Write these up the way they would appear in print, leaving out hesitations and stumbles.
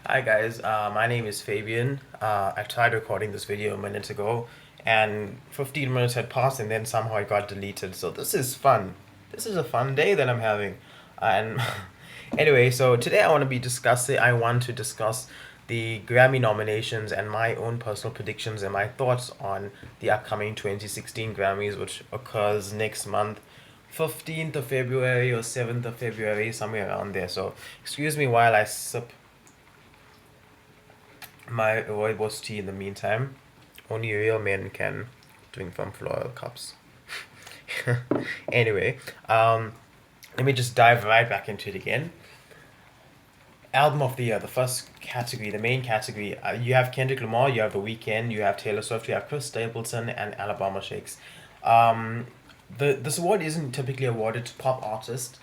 Hi guys, my name is Fabian. I tried recording this video a minute ago and 15 minutes had passed and then somehow it got deleted. So this is fun. This is a fun day that I'm having. And anyway, so today I want to discuss the Grammy nominations and my own personal predictions and my thoughts on the upcoming 2016 Grammys, which occurs next month. 15th of February or 7th of February, somewhere around there. So, excuse me while I sip my rooibos tea in the meantime. Only real men can drink from floral cups. Anyway, let me just dive right back into it again. Album of the year, the first category, the main category. You have Kendrick Lamar, you have The Weeknd, you have Taylor Swift, you have Chris Stapleton, and Alabama Shakes. Um, this award isn't typically awarded to pop artists.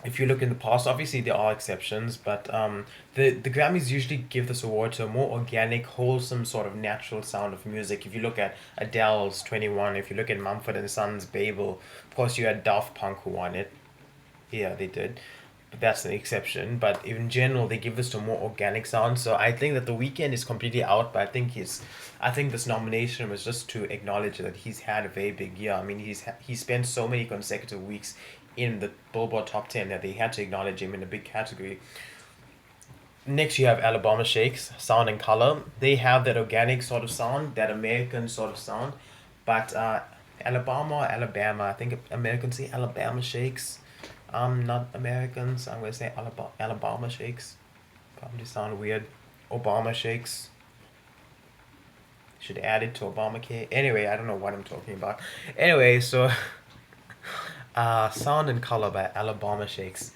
If you look in the past, obviously there are exceptions, but the Grammys usually give this award to a more organic, wholesome sort of natural sound of music. If you look at Adele's 21, if you look at Mumford and Sons' Babel, of course you had Daft Punk who won it. Yeah, they did. But that's an exception. But in general, they give this to a more organic sound. So I think that The Weeknd is completely out, but I think this nomination was just to acknowledge that he's had a very big year. I mean, he spent so many consecutive weeks in the Billboard Top 10 that they had to acknowledge him in a big category. Next, you have Alabama Shakes, Sound and Color. They have that organic sort of sound, that American sort of sound. But Alabama, I think Americans say Alabama Shakes. Not Americans. I'm gonna say Alabama Shakes. Probably sound weird. Obama Shakes. Should add it to Obamacare. Anyway, I don't know what I'm talking about. Anyway, so Sound and Color by Alabama Shakes.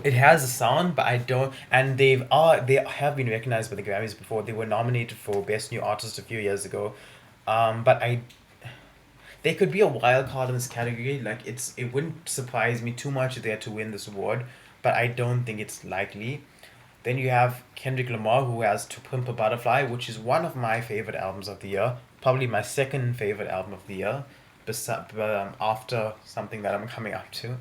It has a sound, but I don't. And they have been recognized by the Grammys before. They were nominated for Best New Artist a few years ago. But I they could be a wild card in this category. Like it wouldn't surprise me too much if they had to win this award, but I don't think it's likely. Then you have Kendrick Lamar, who has To Pimp a Butterfly, which is one of my favorite albums of the year, probably my second favorite album of the year, after something that I'm coming up to.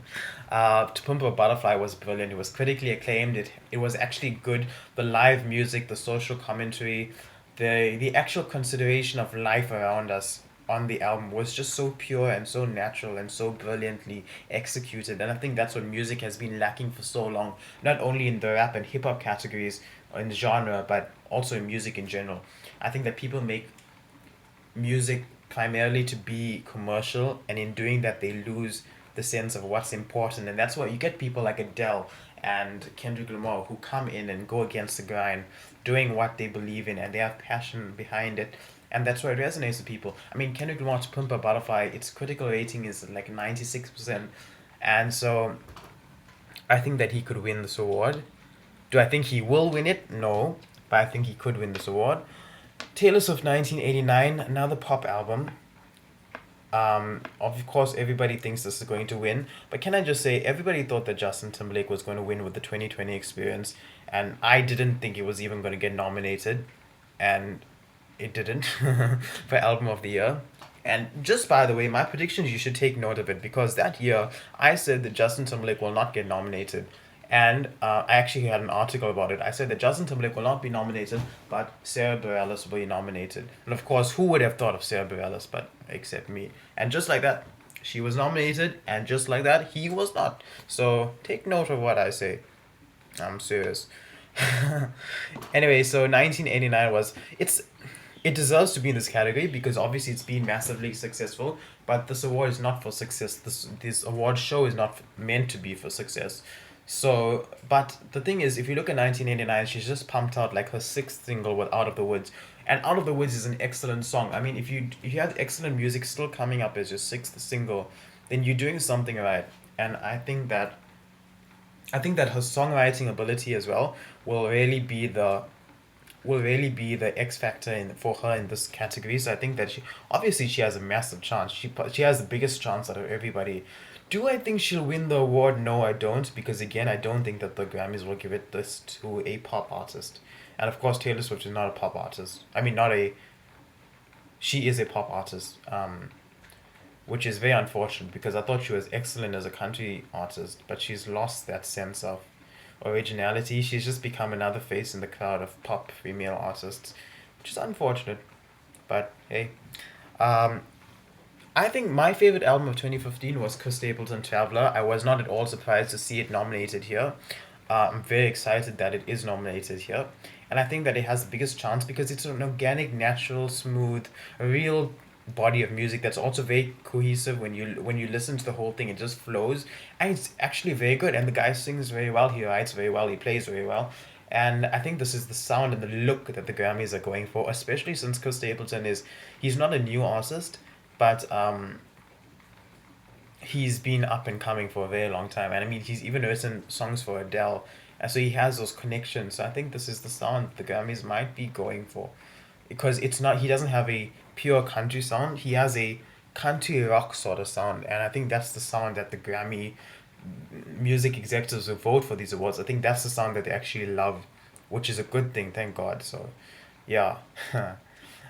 To Pimp a Butterfly was brilliant. It was critically acclaimed. It was actually good. The live music, the social commentary, the actual consideration of life around us on the album was just so pure and so natural and so brilliantly executed. And I think that's what music has been lacking for so long, not only in the rap and hip hop categories or in the genre, but also in music in general. I think that people make music primarily to be commercial, and in doing that, they lose the sense of what's important. And that's why you get people like Adele and Kendrick Lamar who come in and go against the grind, doing what they believe in, and they have passion behind it. And that's why it resonates with people. I mean, Kendrick Lamar's Pimp a Butterfly, its critical rating is like 96%. And so I think that he could win this award. Do I think he will win it? No. But I think he could win this award. Taylor Swift 1989, another pop album. Of course, everybody thinks this is going to win, but can I just say, everybody thought that Justin Timberlake was going to win with the 2020 experience, and I didn't think it was even going to get nominated, and it didn't for Album of the Year. And just by the way, my predictions, you should take note of it because that year I said that Justin Timberlake will not get nominated. And I actually had an article about it. I said that Justin Timberlake will not be nominated, but Sarah Bareilles will be nominated. And of course, who would have thought of Sarah Bareilles but except me? And just like that, she was nominated, and just like that, he was not. So take note of what I say. I'm serious. Anyway, so 1989 it deserves to be in this category because obviously it's been massively successful, but this award is not for success. This award show is not meant to be for success. So, but the thing is, if you look at 1989, she's just pumped out like her sixth single with Out of the Woods. And Out of the Woods is an excellent song. I mean, if you have excellent music still coming up as your sixth single, then you're doing something right. And I think that her songwriting ability as well will really be the X factor for her in this category. So I think that she has a massive chance. She has the biggest chance out of everybody. Do I think she'll win the award? No, I don't, because again, I don't think that the Grammys will give it this to a pop artist. And of course, Taylor Swift is not a pop artist. I mean, not a she is a pop artist. Which is very unfortunate because I thought she was excellent as a country artist, but she's lost that sense of originality. She's just become another face in the crowd of pop female artists, which is unfortunate. But hey, um, I think my favorite album of 2015 was Chris Stapleton Traveler. I was not at all surprised to see it nominated here. I'm very excited that it is nominated here. And I think that it has the biggest chance because it's an organic, natural, smooth, a real body of music that's also very cohesive. When you listen to the whole thing, it just flows. And it's actually very good. And the guy sings very well, he writes very well, he plays very well. And I think this is the sound and the look that the Grammys are going for, especially since Chris Stapleton he's not a new artist, but he's been up and coming for a very long time. And I mean, he's even written songs for Adele. And so he has those connections. So I think this is the sound the Grammys might be going for. Because it's not, he doesn't have a pure country sound, he has a country rock sort of sound. And I think that's the sound that the Grammy music executives who vote for these awards, I think that's the sound that they actually love, which is a good thing, thank God. So, yeah.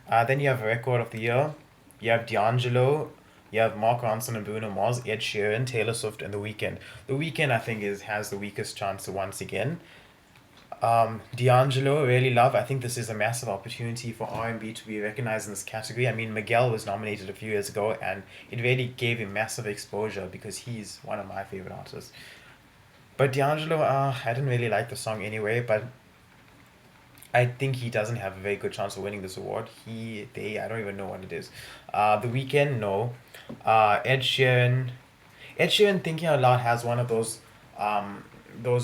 Then you have Record of the Year. You have D'Angelo. You have Mark Ronson and Bruno Mars, Ed Sheeran, Taylor Swift, and The Weeknd. The Weeknd, I think, has the weakest chance to once again. D'Angelo, really love. I think this is a massive opportunity for R&B to be recognized in this category. I mean, Miguel was nominated a few years ago, and it really gave him massive exposure because he's one of my favorite artists. But D'Angelo, I didn't really like the song anyway, but I think he doesn't have a very good chance of winning this award. I don't even know what it is. The Weeknd, no. Ed Sheeran, Thinking Out Loud has one of those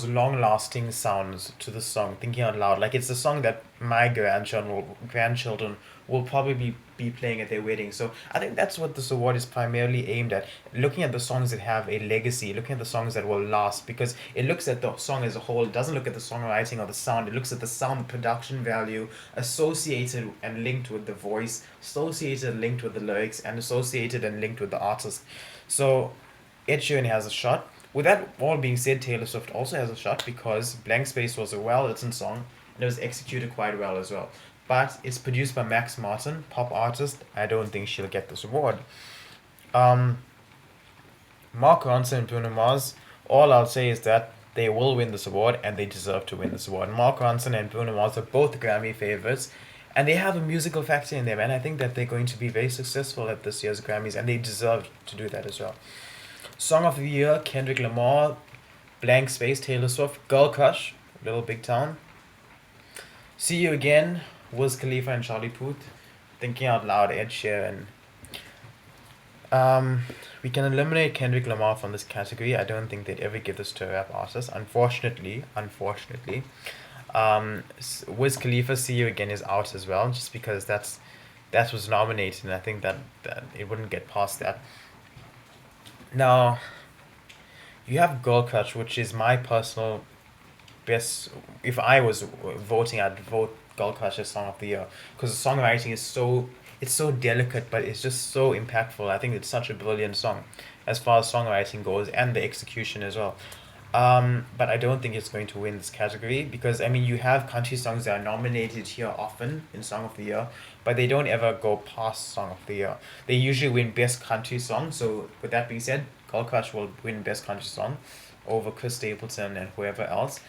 long lasting sounds to the song. Thinking Out Loud, like it's a song that my grandchildren will probably be playing at their wedding. So I think that's what this award is primarily aimed at, looking at the songs that have a legacy, looking at the songs that will last, because it looks at the song as a whole. It doesn't look at the songwriting or the sound. It looks at the sound production value associated and linked with the voice, associated and linked with the lyrics, and associated and linked with the artist. So Ed Sheeran has a shot. With that all being said, Taylor Swift also has a shot because Blank Space was a well written song and it was executed quite well as well. But it's produced by Max Martin, pop artist. I don't think she'll get this award. Um, Mark Ronson and Bruno Mars, all I'll say is that they will win this award and they deserve to win this award. Mark Ronson and Bruno Mars are both Grammy favorites and they have a musical factor in them, and I think that they're going to be very successful at this year's Grammys and they deserve to do that as well. Song of the Year, Kendrick Lamar, Blank Space, Taylor Swift, Girl Crush, Little Big Town. See You Again, Wiz Khalifa and Charlie Puth, Thinking Out Loud, Ed Sheeran. We can eliminate Kendrick Lamar from this category. I don't think they'd ever give this to a rap artist. Unfortunately. Wiz Khalifa, See You Again is out as well, just because that was nominated, and I think that it wouldn't get past that. Now, you have Girl Crush, which is my personal best. If I was voting, I'd vote Girl Crush as Song of the Year because the songwriting is so delicate, but it's just so impactful. I think it's such a brilliant song as far as songwriting goes and the execution as well. But I don't think it's going to win this category because I mean you have country songs that are nominated here often in Song of the Year, but they don't ever go past Song of the Year. They usually win Best Country Song. So with that being said, Girl Crush will win Best Country Song over Chris Stapleton and whoever else.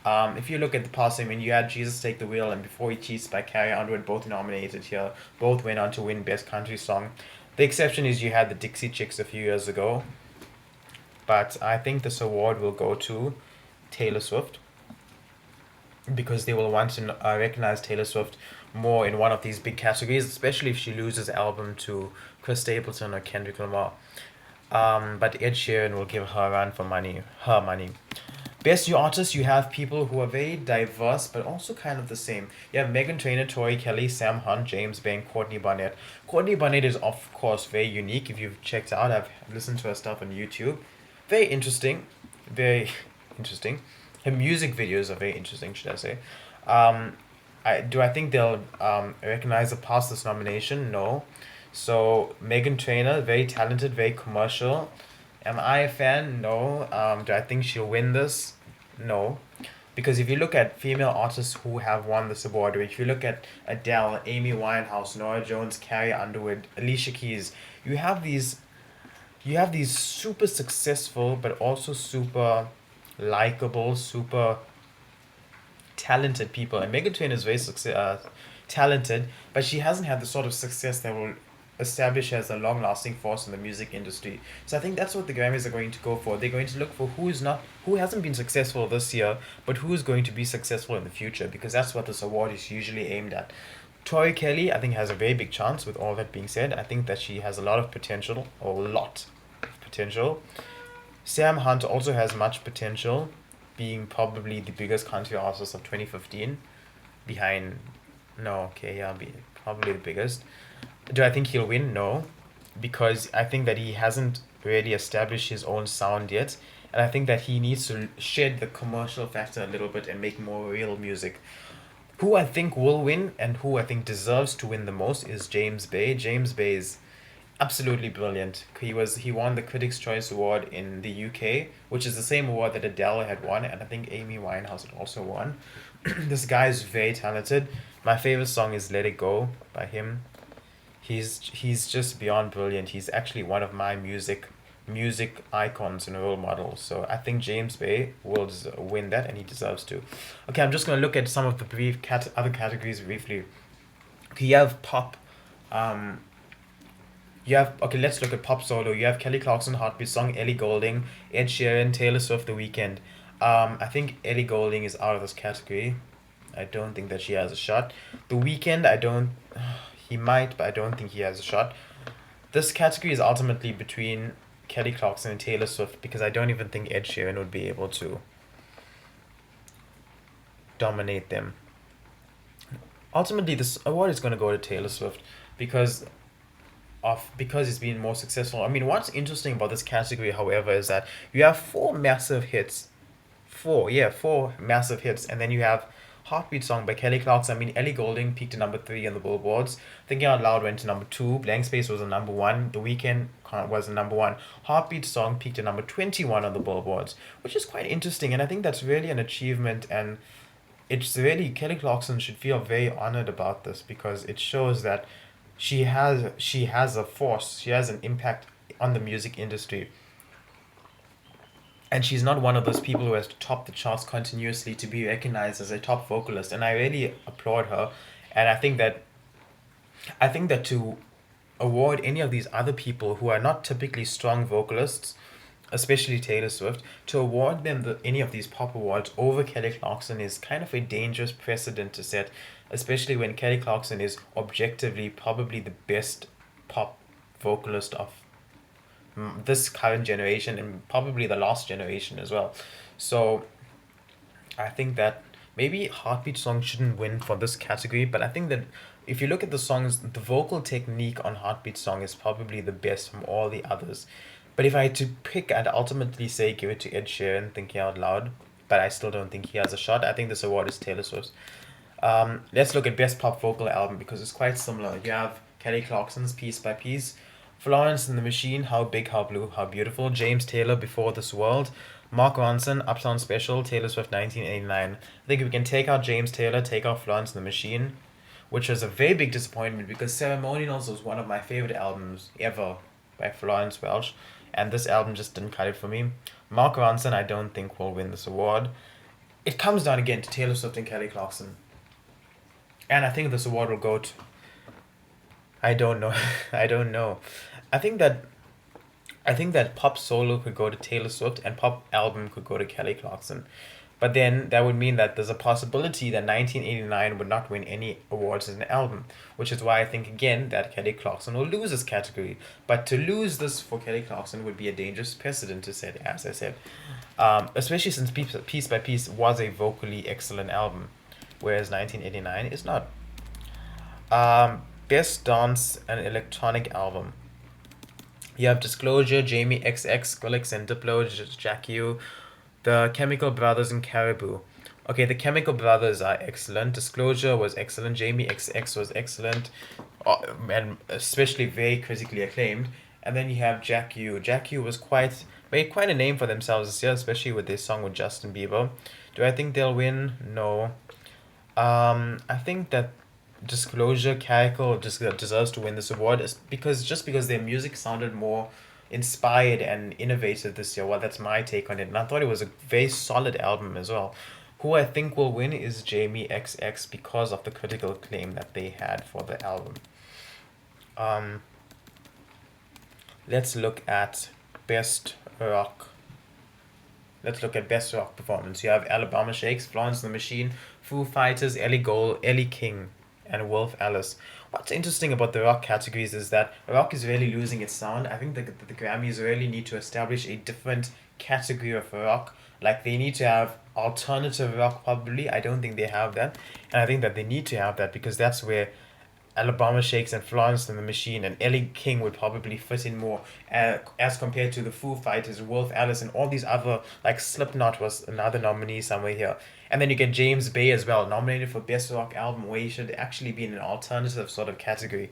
If you look at the past, I mean, you had Jesus Take the Wheel and Before He Cheats by Carrie Underwood, both nominated here. Both went on to win Best Country Song. The exception is you had the Dixie Chicks a few years ago. But I think this award will go to Taylor Swift because they will want to recognize Taylor Swift more in one of these big categories, especially if she loses album to Chris Stapleton or Kendrick Lamar. But Ed Sheeran will give her a run for money, her money. Best New Artists, you have people who are very diverse but also kind of the same. You have Meghan Trainor, Tori Kelly, Sam Hunt, James Bay, and Courtney Barnett. Courtney Barnett is of course very unique. If you've checked out, I've listened to her stuff on YouTube. Very interesting, very interesting. Her music videos are very interesting, should I say. I think they'll recognize her past this nomination? No. So Meghan Trainor, very talented, very commercial. Am I a fan? No. Do I think she'll win this? No. Because if you look at female artists who have won this award, or if you look at Adele, Amy Winehouse, Nora Jones, Carrie Underwood, Alicia Keys, you have these super successful but also super likable, super talented people. And Megan Trainor is very talented, but she hasn't had the sort of success that will establish her as a long-lasting force in the music industry. So I think that's what the Grammys are going to go for. They're going to look for who hasn't been successful this year, but who is going to be successful in the future, because that's what this award is usually aimed at. Tori Kelly, I think, has a very big chance. With all that being said, I think that she has a lot of potential, or a lot of potential. Sam Hunt also has much potential, being probably the biggest country artist of 2015, behind, no, okay, yeah, probably the biggest. Do I think he'll win? No, because I think that he hasn't really established his own sound yet, and I think that he needs to shed the commercial factor a little bit and make more real music. Who I think will win and who I think deserves to win the most is James Bay. James Bay is absolutely brilliant. He won the Critics' Choice Award in the UK, which is the same award that Adele had won, and I think Amy Winehouse had also won. This guy is very talented. My favorite song is Let It Go by him. He's just beyond brilliant. He's actually one of my music icons and role models. So I think James Bay will win that, and he deserves to. Okay, I'm just gonna look at some of the other categories briefly. Okay, you have pop. Um, you have okay. Let's look at pop solo. You have Kelly Clarkson, Heartbeat Song, Ellie Goulding, Ed Sheeran, Taylor Swift, The Weeknd. I think Ellie Goulding is out of this category. I don't think that she has a shot. The Weeknd, I don't. He might, but I don't think he has a shot. This category is ultimately between Kelly Clarkson and Taylor Swift, because I don't even think Ed Sheeran would be able to dominate them. Ultimately, this award is going to go to Taylor Swift because because it's been more successful. I mean, what's interesting about this category, however, is that you have four massive hits. Four massive hits, and then you have Heartbeat Song by Kelly Clarkson. I mean, Ellie Goulding peaked at number 3 on the Billboards. Thinking Out Loud went to number 2. Blank Space was a number 1. The Weeknd was a number 1. Heartbeat Song peaked at number 21 on the Billboards, which is quite interesting, and I think that's really an achievement. And it's really, Kelly Clarkson should feel very honored about this, because it shows that she has a force, she has an impact on the music industry, and she's not one of those people who has to top the charts continuously to be recognized as a top vocalist. And I really applaud her, and I think that to award any of these other people who are not typically strong vocalists, especially Taylor Swift, to award them any of these pop awards over Kelly Clarkson is kind of a dangerous precedent to set, especially when Kelly Clarkson is objectively probably the best pop vocalist of this current generation, and probably the last generation as well. So I think that maybe Heartbeat Song shouldn't win for this category, but I think that if you look at the songs, the vocal technique on Heartbeat Song is probably the best from all the others. But if I had to pick, I'd ultimately say give it to Ed Sheeran, Thinking Out Loud, but I still don't think he has a shot. I think this award is Taylor Swift's. Let's look at Best Pop Vocal Album, because it's quite similar. You have Kelly Clarkson's Piece by Piece, Florence and the Machine, How Big, How Blue, How Beautiful, James Taylor, Before This World, Mark Ronson, Uptown Special, Taylor Swift 1989. I think if we can take out James Taylor, take out Florence and the Machine, which was a very big disappointment, because Ceremonials was one of my favorite albums ever by Florence Welch, and this album just didn't cut it for me. Mark Ronson, I don't think will win this award. It comes down again to Taylor Swift and Kelly Clarkson, and I think this award will go to. I don't know. I don't know. I think that I think that pop solo could go to Taylor Swift and pop album could go to Kelly Clarkson. But then that would mean that there's a possibility that 1989 would not win any awards as an album, which is why I think again that Kelly Clarkson will lose this category. But to lose this for Kelly Clarkson would be a dangerous precedent to set, as I said, especially since Piece by Piece was a vocally excellent album, whereas 1989 is not. Best Dance and Electronic Album. You have Disclosure, Jamie XX, Skrillex and Diplo, Jack U, The Chemical Brothers, and Caribou. Okay, The Chemical Brothers are excellent. Disclosure was excellent. Jamie XX was excellent, and especially very critically acclaimed. And then you have Jack U. Jack U was made quite a name for themselves this year, especially with their song with Justin Bieber. Do I think they'll win? No. I think that Disclosure Caracal just deserves to win this award, is because their music sounded more inspired and innovative this year. Well, that's my take on it, and I thought it was a very solid album as well. Who I think will win is Jamie XX because of the critical acclaim that they had for the album. Um, let's look at best rock. Let's look at best rock performance. You have Alabama Shakes, Florence and the Machine, Foo Fighters, Ellie Gold, Ellie King, and Wolf Alice. What's interesting about the rock categories is that rock is really losing its sound. I think the Grammys really need to establish a different category of rock. Like they need to have alternative rock probably. I don't think they have that. And I think that they need to have that because that's where Alabama Shakes and Florence and the Machine and Ellie King would probably fit in more as compared to the Foo Fighters, Wolf Alice, and all these other, like Slipknot was another nominee somewhere here. And then you get James Bay as well, nominated for Best Rock Album, where he should actually be in an alternative sort of category.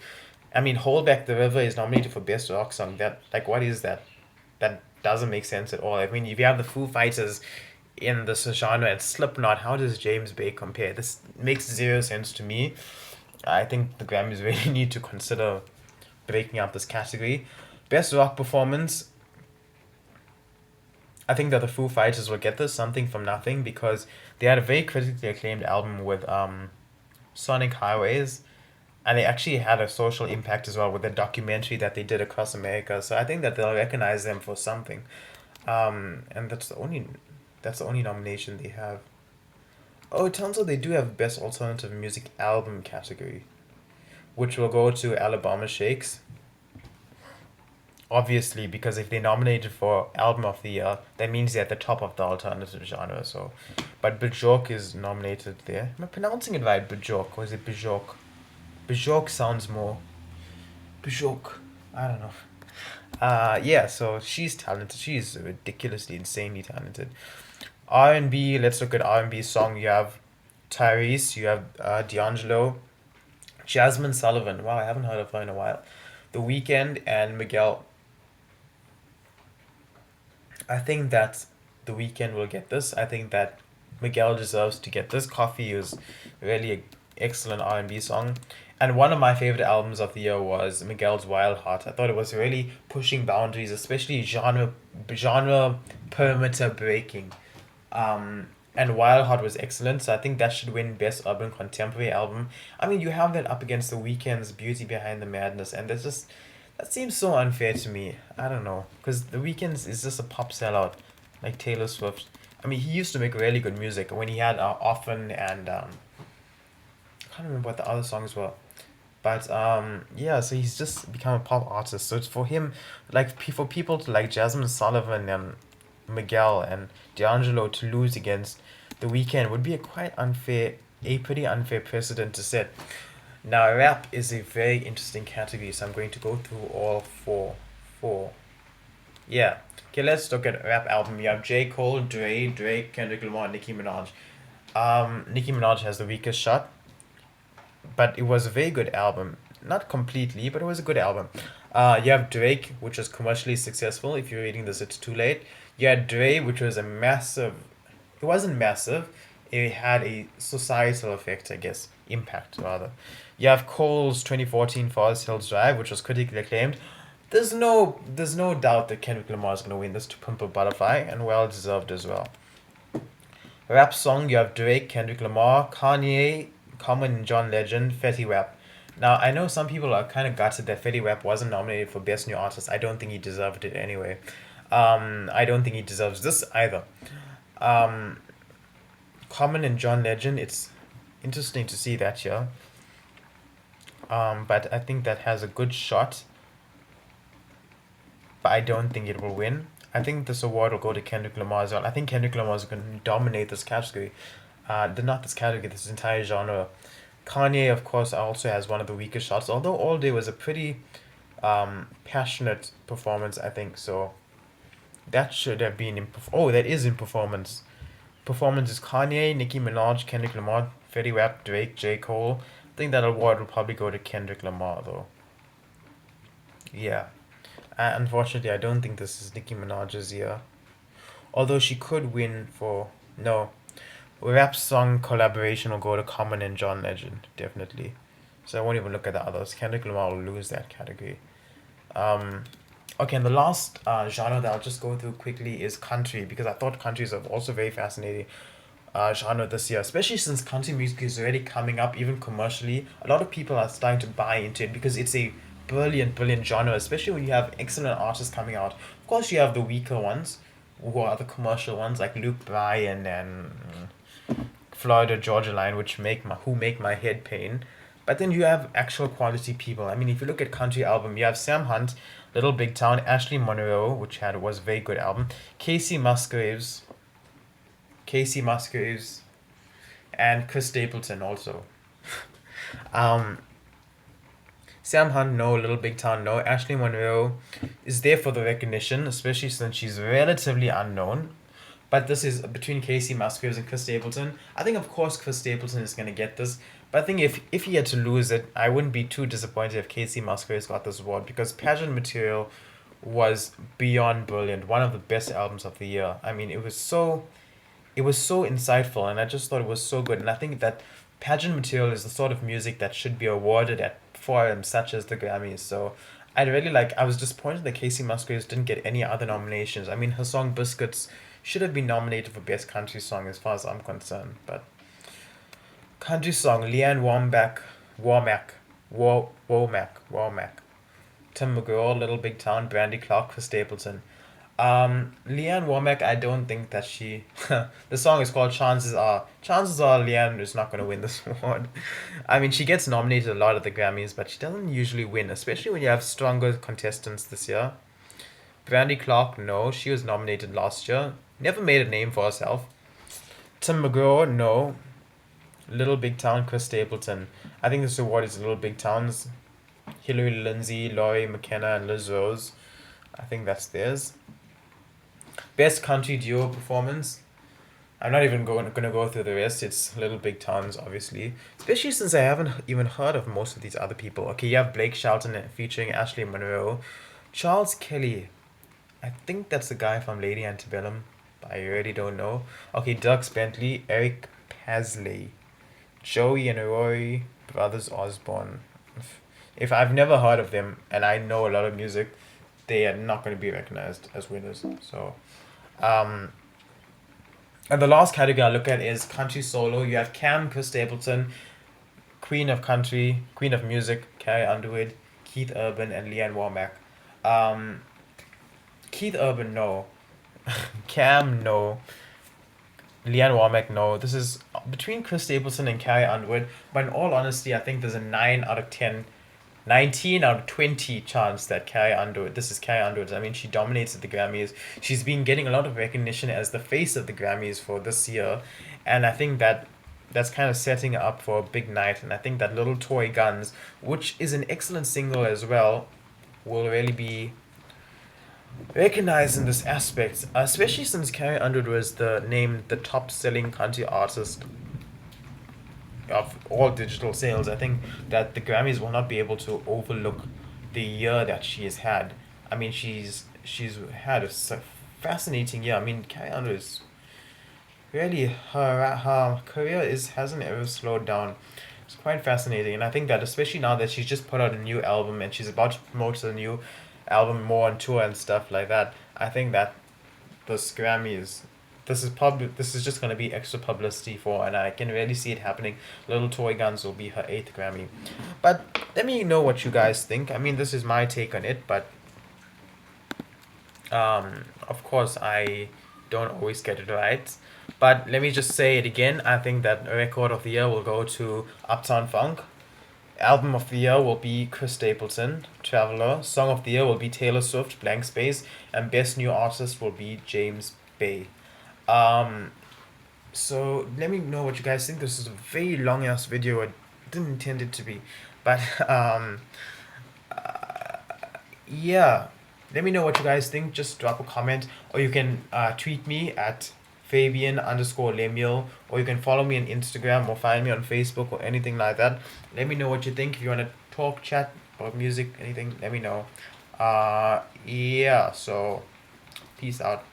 I mean, Hold Back the River is nominated for Best Rock Song. That, like, what is that? That doesn't make sense at all. I mean, if you have the Foo Fighters in this genre and Slipknot, how does James Bay compare? This makes zero sense to me. I think the Grammys really need to consider breaking up this category. Best rock performance. I think that the Foo Fighters will get this, Something from Nothing, because they had a very critically acclaimed album with Sonic Highways, and they actually had a social impact as well with the documentary that they did across America. So I think that they'll recognize them for something, and that's the only nomination they have. Oh, it turns out they do have Best Alternative Music Album category, which will go to Alabama Shakes. Obviously, because if they nominated for Album of the Year, that means they're at the top of the alternative genre. So, but Bjork is nominated there. Am I pronouncing it right, Bjork, or is it Bjork? Bjork sounds more Bjork. I don't know. Yeah. So she's talented. She's ridiculously, insanely talented. R&B. Let's look at R&B song. You have Tyrese. You have D'Angelo, Jasmine Sullivan. Wow, I haven't heard of her in a while. The Weeknd and Miguel. I think that The Weeknd will get this. I think that Miguel deserves to get this. Coffee is really an excellent R&B song. And one of my favorite albums of the year was Miguel's Wild Heart. I thought it was really pushing boundaries, especially genre perimeter breaking. And Wild Heart was excellent, so I think that should win Best Urban Contemporary Album. I mean, you have that up against The Weeknd's Beauty Behind the Madness, and that seems so unfair to me. I don't know, because The Weeknd's is just a pop sellout, like Taylor Swift. I mean, he used to make really good music when he had Often and I can't remember what the other songs were. But yeah, so he's just become a pop artist. So it's for him, like for people to like Jasmine Sullivan and Miguel and D'Angelo to lose against The Weeknd would be a pretty unfair precedent to set. Now, rap is a very interesting category, so I'm going to go through all four. Yeah. Okay, let's look at rap album. You have J. Cole, Drake, Kendrick Lamar, Nicki Minaj. Nicki Minaj has the weakest shot, but it was a very good album. Not completely, but it was a good album. You have Drake, which was commercially successful. If you're reading this, it's too late. You had Dre, which was a massive. It wasn't massive. It had a societal effect, I guess, impact rather. You have Cole's 2014 Forest Hills Drive, which was critically acclaimed. There's no doubt that Kendrick Lamar is gonna win this to Pimp a Butterfly, and well deserved as well. Rap song, you have Drake, Kendrick Lamar, Kanye, Common and John Legend, Fetty Wap. Now, I know some people are kind of gutted that Fetty Wap wasn't nominated for Best New Artist. I don't think he deserved it anyway. I don't think he deserves this either. Um, Common and John Legend, it's interesting to see that here. But I think that has a good shot, but I don't think it will win. I think this award will go to Kendrick Lamar as well. I think Kendrick Lamar is going to dominate this category. Not this category, this entire genre. Kanye, of course, also has one of the weakest shots, although All Day was a pretty passionate performance, I think. So that should have been oh, that is in performance. Performance is Kanye, Nicki Minaj, Kendrick Lamar, Fetty Wap, Drake, J. Cole. I think that award will probably go to Kendrick Lamar, though. Yeah. Unfortunately, I don't think this is Nicki Minaj's year. Although she could win for. No. Rap song collaboration will go to Common and John Legend, definitely. So I won't even look at the others. Kendrick Lamar will lose that category. Um, Okay, and the last genre that I'll just go through quickly is country, because I thought country is also very fascinating genre this year, especially since country music is already coming up, even commercially. A lot of people are starting to buy into it because it's a brilliant, brilliant genre, especially when you have excellent artists coming out. Of course, you have the weaker ones, who are the commercial ones, like Luke Bryan and Florida Georgia Line, who make my head pain. But then you have actual quality people. I mean, if you look at country album, you have Sam Hunt, Little Big Town, Ashley Monroe, which was a very good album, Casey Musgraves, Casey Musgraves, and Chris Stapleton also. Um, Sam Hunt, no. Little Big Town, no. Ashley Monroe is there for the recognition, especially since she's relatively unknown. But this is between Casey Musgraves and Chris Stapleton. I think, of course, Chris Stapleton is going to get this. But I think if he had to lose it, I wouldn't be too disappointed if Casey Musgraves got this award, because Pageant Material was beyond brilliant. One of the best albums of the year. I mean, it was so insightful, and I just thought it was so good. And I think that Pageant Material is the sort of music that should be awarded at forums such as the Grammys. So I was disappointed that Casey Musgraves didn't get any other nominations. I mean, her song Biscuits should have been nominated for Best Country Song as far as I'm concerned. But country song, Leanne Womack, Tim McGraw, Little Big Town, Brandy Clark, Chris Stapleton. Leanne Womack, I don't think that she. The song is called Chances Are. Chances are Leanne is not going to win this award. I mean, she gets nominated a lot at the Grammys, but she doesn't usually win, especially when you have stronger contestants this year. Brandy Clark, no, she was nominated last year. Never made a name for herself. Tim McGraw, no. Little Big Town, Chris Stapleton. I think this award is Little Big Town's. Hillary Lindsay, Laurie McKenna, and Liz Rose. I think that's theirs. Best country duo performance. I'm not even gonna go through the rest. It's Little Big Towns, obviously. Especially since I haven't even heard of most of these other people. Okay, you have Blake Shelton featuring Ashley Monroe. Charles Kelly. I think that's the guy from Lady Antebellum. But I really don't know. Okay, Dierks Bentley, Eric Pasley, Joey and Rory, Brothers Osborne. If I've never heard of them and I know a lot of music, they are not going to be recognized as winners. So, um, and the last category I look at is country solo. You have Cam, Chris Stapleton, Queen of Country, Queen of Music, Carrie Underwood, Keith Urban, and Leanne Womack. Um, Keith Urban, no. Cam, no. Leanne Womack, no. This is between Chris Stapleton and Carrie Underwood. But in all honesty, I think there's a 9 out of 10, 19 out of 20 chance that this is Carrie Underwood. I mean, she dominates at the Grammys. She's been getting a lot of recognition as the face of the Grammys for this year. And I think that's kind of setting her up for a big night. And I think that Little Toy Guns, which is an excellent single as well, will really be recognized in this aspect, especially since Carrie Underwood was the top selling country artist of all digital sales. I think that the Grammys will not be able to overlook the year that she has had. I mean, she's had a fascinating year. I mean, Carrie Underwood is really her career hasn't ever slowed down. It's quite fascinating, and I think that especially now that she's just put out a new album and she's about to promote the new album more on tour and stuff like that, I think that this Grammys, this is just gonna be extra publicity for, and I can really see it happening. Little Toy Guns will be her 8th Grammy, but let me know what you guys think. I mean, this is my take on it, but of course I don't always get it right. But let me just say it again. I think that Record of the Year will go to Uptown Funk. Album of the Year will be Chris Stapleton, Traveler. Song of the Year will be Taylor Swift, Blank Space. And Best New Artist will be James Bay. So let me know what you guys think. This is a very long ass video. I didn't intend it to be. But, yeah. Let me know what you guys think. Just drop a comment. Or you can tweet me at Fabian_Lemuel, or you can follow me on Instagram or find me on Facebook or anything like that. Let me know what you think. If you want to talk, chat about music, anything, let me know. Yeah, so peace out.